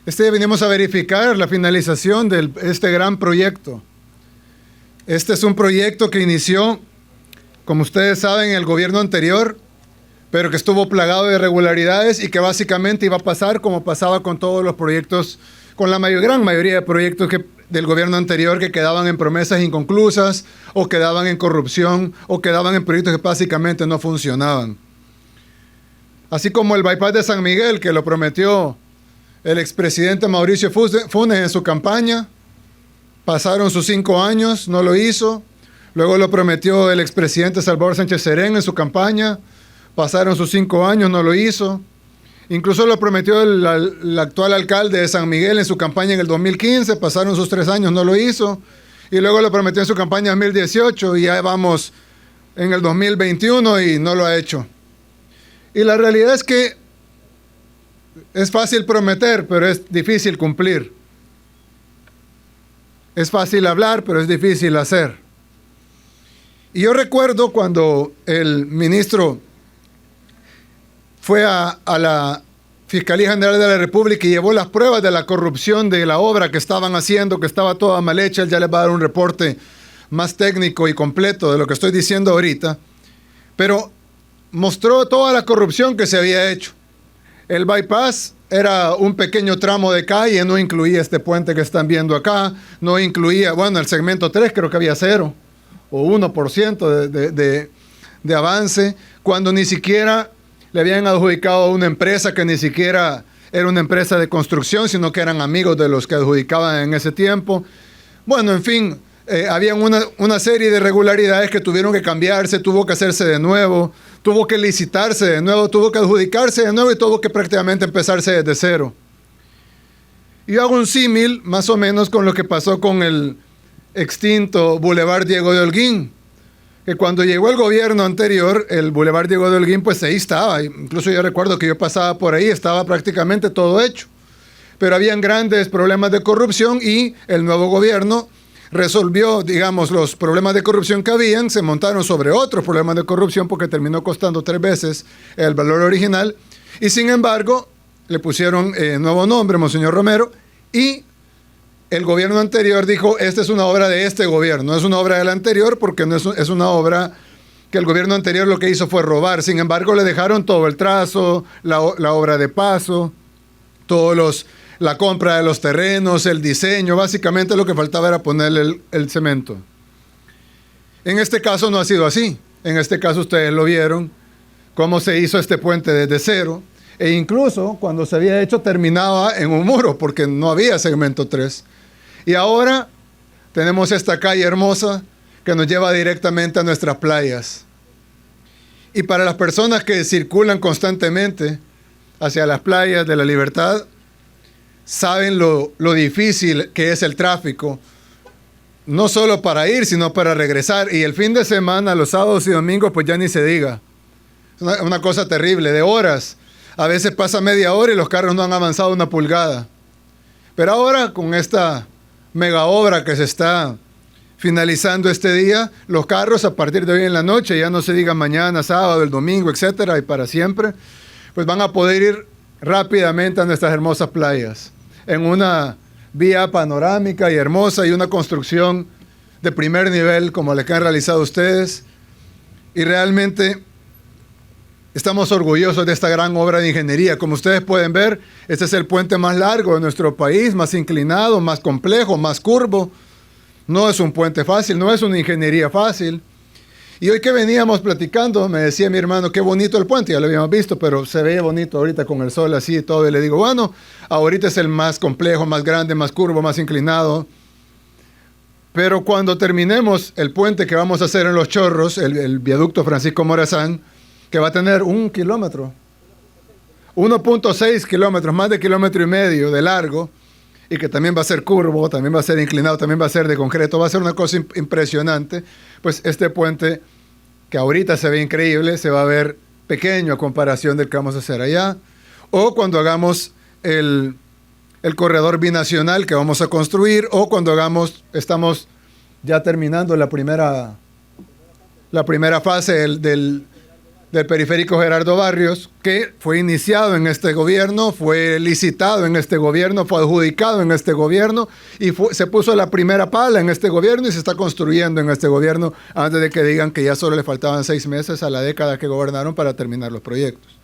Este día venimos a verificar la finalización de este gran proyecto. Este es un proyecto que inició, como ustedes saben, en el gobierno anterior, pero que estuvo plagado de irregularidades y que básicamente iba a pasar como pasaba con todos los proyectos, con la gran mayoría de proyectos del gobierno anterior, que quedaban en promesas inconclusas o quedaban en corrupción o quedaban en proyectos que básicamente no funcionaban. Así como el bypass de San Miguel, que lo prometió el expresidente Mauricio Funes en su campaña. Pasaron sus 5 años, no lo hizo. Luego lo prometió el expresidente Salvador Sánchez Serén en su campaña. Pasaron sus 5 años, no lo hizo. Incluso lo prometió el actual alcalde de San Miguel en su campaña en el 2015. Pasaron sus 3 años, no lo hizo. Y luego lo prometió en su campaña en 2018 y ya vamos en el 2021 y no lo ha hecho. Y la realidad es que es fácil prometer, pero es difícil cumplir. Es fácil hablar, pero es difícil hacer. Y yo recuerdo cuando el ministro fue a la Fiscalía General de la República y llevó las pruebas de la corrupción de la obra que estaban haciendo, que estaba toda mal hecha. Él ya les va a dar un reporte más técnico y completo de lo que estoy diciendo ahorita. Pero mostró toda la corrupción que se había hecho. El bypass era un pequeño tramo de calle, no incluía este puente que están viendo acá, no incluía, bueno, el segmento 3 creo que había 0 o 1% de avance, cuando ni siquiera le habían adjudicado a una empresa que ni siquiera era una empresa de construcción, sino que eran amigos de los que adjudicaban en ese tiempo. Bueno, en fin, habían una serie de irregularidades que tuvieron que cambiarse, tuvo que hacerse de nuevo, tuvo que licitarse de nuevo, tuvo que adjudicarse de nuevo y tuvo que prácticamente empezarse desde cero. Y yo hago un símil más o menos con lo que pasó con el extinto Boulevard Diego de Holguín, que cuando llegó el gobierno anterior, el Boulevard Diego de Holguín, pues ahí estaba. Incluso yo recuerdo que yo pasaba por ahí, estaba prácticamente todo hecho. Pero habían grandes problemas de corrupción y el nuevo gobierno resolvió, digamos, los problemas de corrupción que habían, se montaron sobre otros problemas de corrupción porque terminó costando 3 veces el valor original y sin embargo le pusieron nuevo nombre, Monseñor Romero, y el gobierno anterior dijo, esta es una obra de este gobierno, no es una obra del anterior porque no es una obra que el gobierno anterior lo que hizo fue robar, sin embargo le dejaron todo el trazo, la obra de paso, la compra de los terrenos, el diseño, básicamente lo que faltaba era ponerle el cemento. En este caso no ha sido así. En este caso ustedes lo vieron, cómo se hizo este puente desde cero, e incluso cuando se había hecho terminaba en un muro, porque no había segmento 3. Y ahora tenemos esta calle hermosa que nos lleva directamente a nuestras playas. Y para las personas que circulan constantemente hacia las playas de La Libertad, saben lo difícil que es el tráfico, no solo para ir, sino para regresar. Y el fin de semana, los sábados y domingos, pues ya ni se diga. Es una cosa terrible, de horas. A veces pasa media hora y los carros no han avanzado 1 pulgada. Pero ahora, con esta mega obra que se está finalizando este día, los carros a partir de hoy en la noche, ya no se diga mañana, sábado, el domingo, etcétera, y para siempre, pues van a poder ir rápidamente a nuestras hermosas playas, en una vía panorámica y hermosa y una construcción de primer nivel como la que han realizado ustedes. Y realmente estamos orgullosos de esta gran obra de ingeniería. Como ustedes pueden ver, este es el puente más largo de nuestro país, más inclinado, más complejo, más curvo. No es un puente fácil, no es una ingeniería fácil. Y hoy que veníamos platicando, me decía mi hermano, qué bonito el puente, ya lo habíamos visto, pero se ve bonito ahorita con el sol así y todo. Y le digo, bueno, ahorita es el más complejo, más grande, más curvo, más inclinado. Pero cuando terminemos el puente que vamos a hacer en Los Chorros, el viaducto Francisco Morazán, que va a tener 1 kilómetro, 1.6 kilómetros, más de 1,5 kilómetros de largo, y que también va a ser curvo, también va a ser inclinado, también va a ser de concreto, va a ser una cosa impresionante. Pues este puente, que ahorita se ve increíble, se va a ver pequeño a comparación del que vamos a hacer allá. O cuando hagamos el corredor binacional que vamos a construir, o cuando estamos ya terminando la primera fase del periférico Gerardo Barrios, que fue iniciado en este gobierno, fue licitado en este gobierno, fue adjudicado en este gobierno y se puso la primera pala en este gobierno y se está construyendo en este gobierno antes de que digan que ya solo le faltaban 6 meses a la década que gobernaron para terminar los proyectos.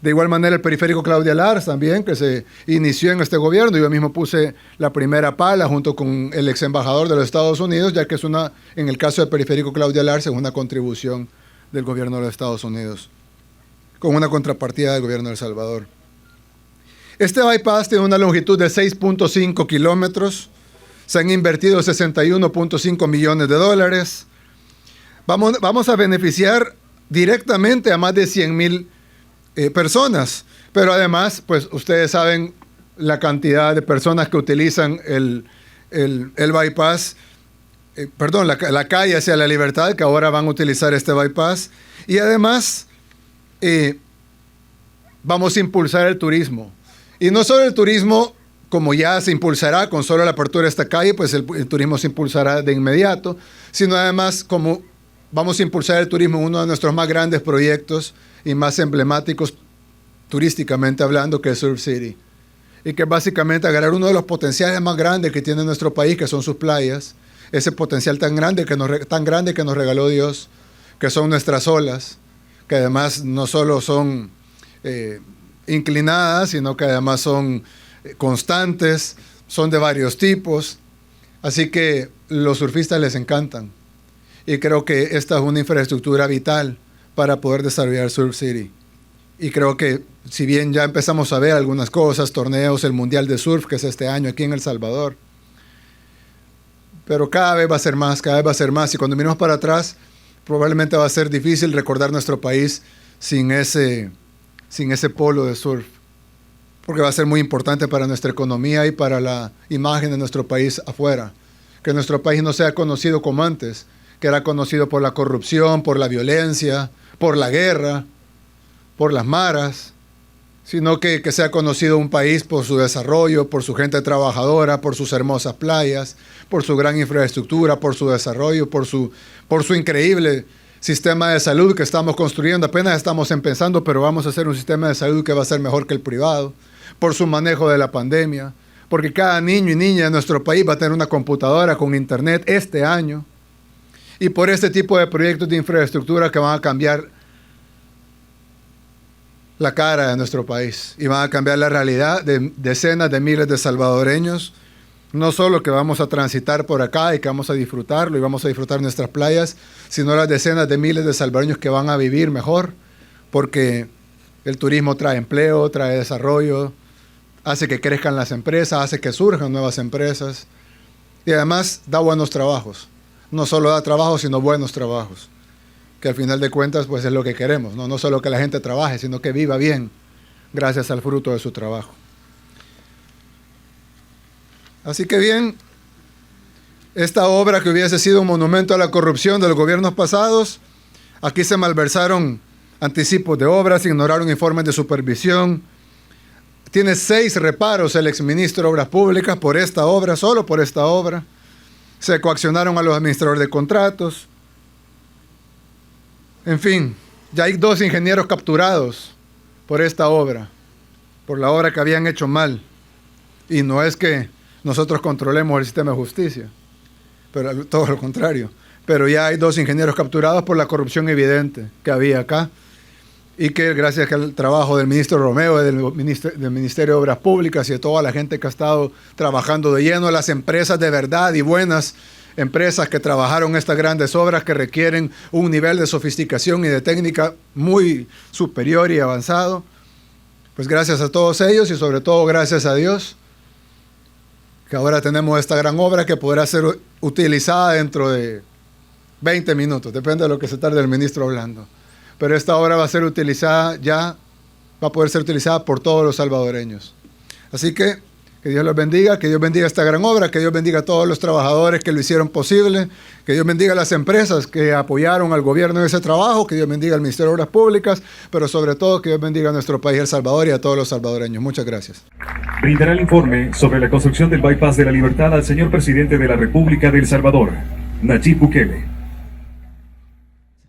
De igual manera el periférico Claudia Lars también, que se inició en este gobierno. Yo mismo puse la primera pala junto con el ex embajador de los Estados Unidos, ya que es en el caso del periférico Claudia Lars, es una contribución del gobierno de los Estados Unidos, con una contrapartida del gobierno de El Salvador. Este bypass tiene una longitud de 6.5 kilómetros, se han invertido 61.5 millones de dólares. Vamos a beneficiar directamente a más de 100,000 personas, pero además, pues ustedes saben la cantidad de personas que utilizan el bypass, la calle hacia la Libertad, que ahora van a utilizar este bypass, y además vamos a impulsar el turismo. Y no solo el turismo, como ya se impulsará con solo la apertura de esta calle, pues el turismo se impulsará de inmediato, sino además como vamos a impulsar el turismo en uno de nuestros más grandes proyectos y más emblemáticos turísticamente hablando, que es Surf City. Y que básicamente agarrar uno de los potenciales más grandes que tiene nuestro país, que son sus playas, ese potencial tan grande que nos regaló Dios, que son nuestras olas, que además no solo son inclinadas, sino que además son constantes, son de varios tipos. Así que los surfistas les encantan. Y creo que esta es una infraestructura vital para poder desarrollar Surf City. Y creo que si bien ya empezamos a ver algunas cosas, torneos, el Mundial de Surf, que es este año aquí en El Salvador, pero cada vez va a ser más, cada vez va a ser más. Y cuando miremos para atrás, probablemente va a ser difícil recordar nuestro país sin ese polo de surf. Porque va a ser muy importante para nuestra economía y para la imagen de nuestro país afuera. Que nuestro país no sea conocido como antes, que era conocido por la corrupción, por la violencia, por la guerra, por las maras, sino que sea conocido un país por su desarrollo, por su gente trabajadora, por sus hermosas playas, por su gran infraestructura, por su desarrollo, por su increíble sistema de salud que estamos construyendo. Apenas estamos empezando, pero vamos a hacer un sistema de salud que va a ser mejor que el privado, por su manejo de la pandemia, porque cada niño y niña de nuestro país va a tener una computadora con internet este año, y por este tipo de proyectos de infraestructura que van a cambiar la cara de nuestro país y van a cambiar la realidad de decenas de miles de salvadoreños, no solo que vamos a transitar por acá y que vamos a disfrutarlo y vamos a disfrutar nuestras playas, sino las decenas de miles de salvadoreños que van a vivir mejor, porque el turismo trae empleo, trae desarrollo, hace que crezcan las empresas, hace que surjan nuevas empresas y además da buenos trabajos. No solo da trabajo, sino buenos trabajos, que al final de cuentas pues es lo que queremos, no solo que la gente trabaje, sino que viva bien gracias al fruto de su trabajo. Así que bien, esta obra que hubiese sido un monumento a la corrupción de los gobiernos pasados, aquí se malversaron anticipos de obras, se ignoraron informes de supervisión. Tiene 6 reparos el exministro de Obras Públicas por esta obra, solo por esta obra. Se coaccionaron a los administradores de contratos. En fin, ya hay 2 ingenieros capturados por esta obra, por la obra que habían hecho mal. Y no es que nosotros controlemos el sistema de justicia, pero todo lo contrario. Pero ya hay 2 ingenieros capturados por la corrupción evidente que había acá y que gracias al trabajo del ministro Romeo, del Ministerio de Obras Públicas y de toda la gente que ha estado trabajando de lleno, las empresas de verdad y buenas empresas que trabajaron estas grandes obras que requieren un nivel de sofisticación y de técnica muy superior y avanzado, pues gracias a todos ellos y sobre todo gracias a Dios, que ahora tenemos esta gran obra que podrá ser utilizada dentro de 20 minutos, depende de lo que se tarde el ministro hablando. Pero esta obra va a ser utilizada ya, va a poder ser utilizada por todos los salvadoreños. Así que Dios los bendiga, que Dios bendiga esta gran obra, que Dios bendiga a todos los trabajadores que lo hicieron posible, que Dios bendiga a las empresas que apoyaron al gobierno en ese trabajo, que Dios bendiga al Ministerio de Obras Públicas, pero sobre todo que Dios bendiga a nuestro país, El Salvador, y a todos los salvadoreños. Muchas gracias. Brindará el informe sobre la construcción del Bypass de la Libertad al señor presidente de la República de El Salvador, Nayib Bukele.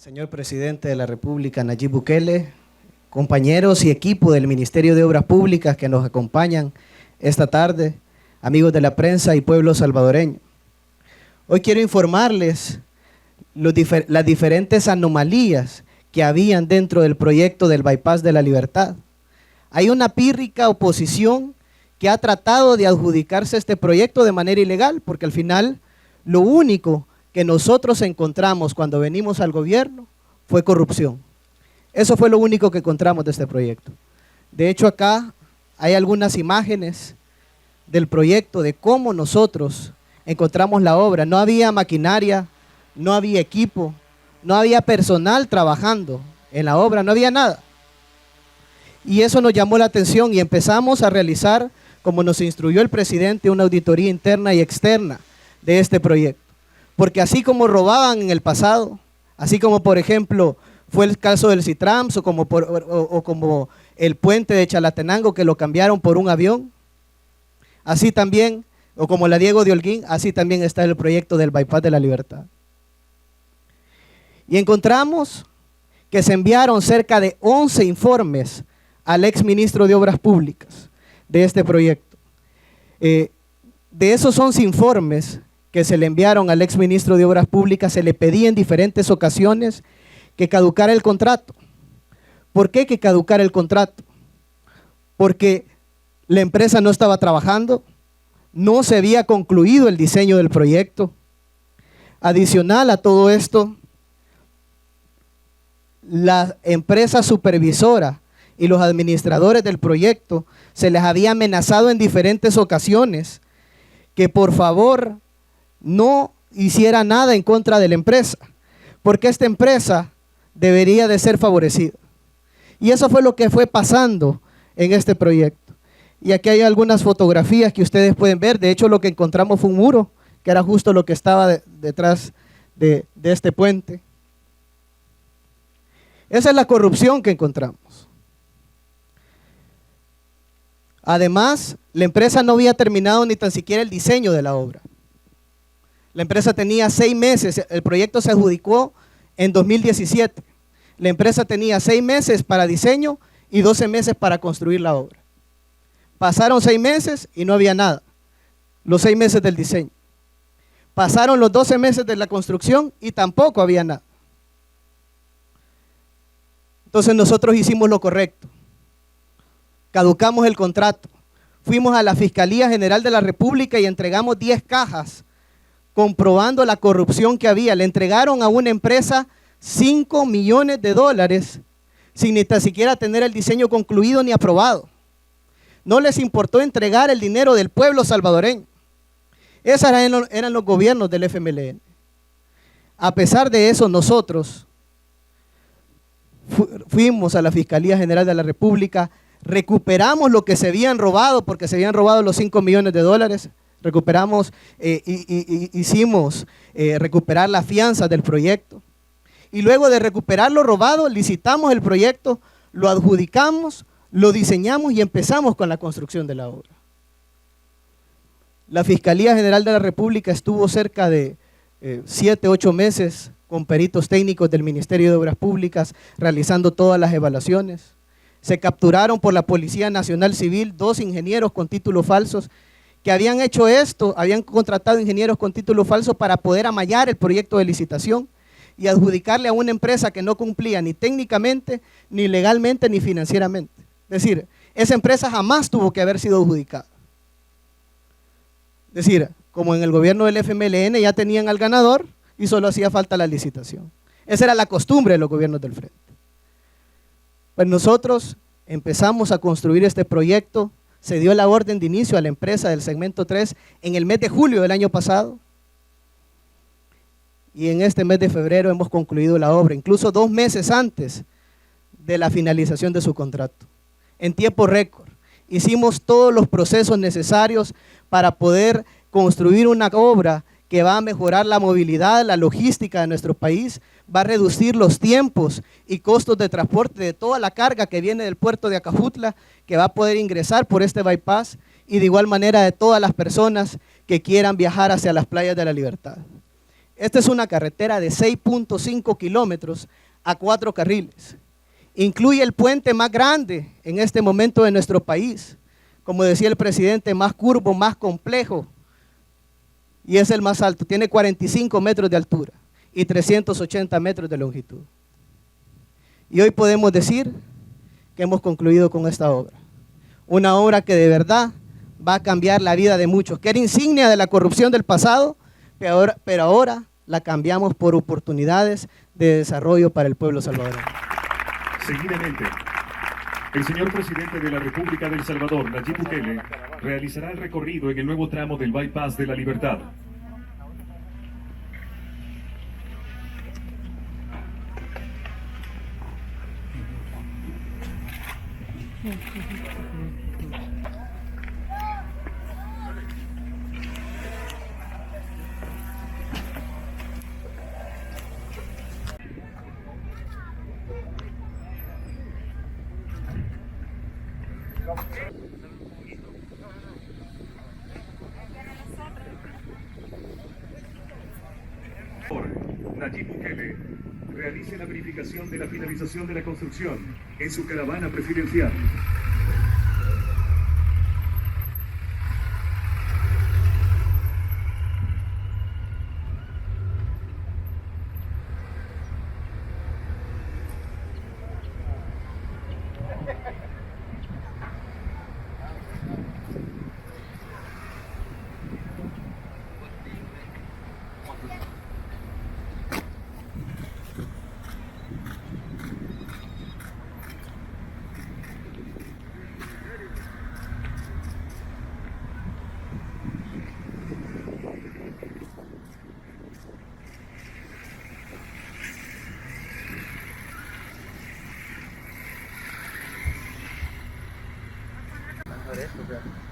Señor Presidente de la República, Nayib Bukele, compañeros y equipo del Ministerio de Obras Públicas que nos acompañan esta tarde, amigos de la prensa y pueblo salvadoreño. Hoy quiero informarles las diferentes anomalías que habían dentro del proyecto del Bypass de la Libertad. Hay una pírrica oposición que ha tratado de adjudicarse este proyecto de manera ilegal, porque al final lo único que nosotros encontramos cuando venimos al gobierno fue corrupción. Eso fue lo único que encontramos de este proyecto. De hecho, acá hay algunas imágenes del proyecto de cómo nosotros encontramos la obra. No había maquinaria, no había equipo, no había personal trabajando en la obra, no había nada. Y eso nos llamó la atención y empezamos a realizar, como nos instruyó el presidente, una auditoría interna y externa de este proyecto. Porque así como robaban en el pasado, así como por ejemplo fue el caso del Citrams o como el puente de Chalatenango que lo cambiaron por un avión, así también, o como la Diego de Holguín, así también está el proyecto del Bypass de la Libertad. Y encontramos que se enviaron cerca de 11 informes al exministro de Obras Públicas de este proyecto. De esos 11 informes que se le enviaron al exministro de Obras Públicas, se le pedía en diferentes ocasiones que caducara el contrato. ¿Por qué que caducara el contrato? Porque la empresa no estaba trabajando, no se había concluido el diseño del proyecto. Adicional a todo esto, la empresa supervisora y los administradores del proyecto se les había amenazado en diferentes ocasiones que por favor no hiciera nada en contra de la empresa, porque esta empresa debería de ser favorecida. Y eso fue lo que fue pasando en este proyecto. Y aquí hay algunas fotografías que ustedes pueden ver. De hecho, lo que encontramos fue un muro, que era justo lo que estaba detrás de este puente. Esa es la corrupción que encontramos. Además, la empresa no había terminado ni tan siquiera el diseño de la obra. La empresa tenía 6 meses, el proyecto se adjudicó en 2017. La empresa tenía 6 meses para diseño y 12 meses para construir la obra. Pasaron 6 meses y no había nada. Los 6 meses del diseño. Pasaron los 12 meses de la construcción y tampoco había nada. Entonces nosotros hicimos lo correcto. Caducamos el contrato. Fuimos a la Fiscalía General de la República y entregamos 10 cajas comprobando la corrupción que había. Le entregaron a una empresa $5 millones sin ni tan siquiera tener el diseño concluido ni aprobado. No les importó entregar el dinero del pueblo salvadoreño. Esos eran los gobiernos del FMLN. A pesar de eso, nosotros fuimos a la Fiscalía General de la República, recuperamos lo que se habían robado, porque se habían robado los $5 millones. Recuperamos, hicimos recuperar la fianza del proyecto. Y luego de recuperar lo robado, licitamos el proyecto, lo adjudicamos, lo diseñamos y empezamos con la construcción de la obra. La Fiscalía General de la República estuvo cerca de 7, 8 meses con peritos técnicos del Ministerio de Obras Públicas realizando todas las evaluaciones. Se capturaron por la Policía Nacional Civil 2 ingenieros con títulos falsos que habían hecho esto, habían contratado ingenieros con títulos falsos para poder amallar el proyecto de licitación y adjudicarle a una empresa que no cumplía ni técnicamente, ni legalmente, ni financieramente. Es decir, esa empresa jamás tuvo que haber sido adjudicada. Es decir, como en el gobierno del FMLN ya tenían al ganador y solo hacía falta la licitación. Esa era la costumbre de los gobiernos del frente. Pues nosotros empezamos a construir este proyecto. Se dio la orden de inicio a la empresa del segmento 3 en el mes de julio del año pasado. Y en este mes de febrero hemos concluido la obra, incluso 2 meses antes de la finalización de su contrato. En tiempo récord. Hicimos todos los procesos necesarios para poder construir una obra que va a mejorar la movilidad, la logística de nuestro país, va a reducir los tiempos y costos de transporte de toda la carga que viene del puerto de Acajutla, que va a poder ingresar por este bypass, y de igual manera de todas las personas que quieran viajar hacia las playas de la Libertad. Esta es una carretera de 6.5 kilómetros a 4 carriles. Incluye el puente más grande en este momento de nuestro país. Como decía el presidente, más curvo, más complejo. Y es el más alto. Tiene 45 metros de altura y 380 metros de longitud. Y hoy podemos decir que hemos concluido con esta obra. Una obra que de verdad va a cambiar la vida de muchos, que era insignia de la corrupción del pasado, pero ahora la cambiamos por oportunidades de desarrollo para el pueblo salvadoreño. Seguidamente, el señor presidente de la República de El Salvador, Nayib Bukele, realizará el recorrido en el nuevo tramo del Bypass de la Libertad. Nayib Bukele realice la verificación de la finalización de la construcción en su caravana presidencial. Esto,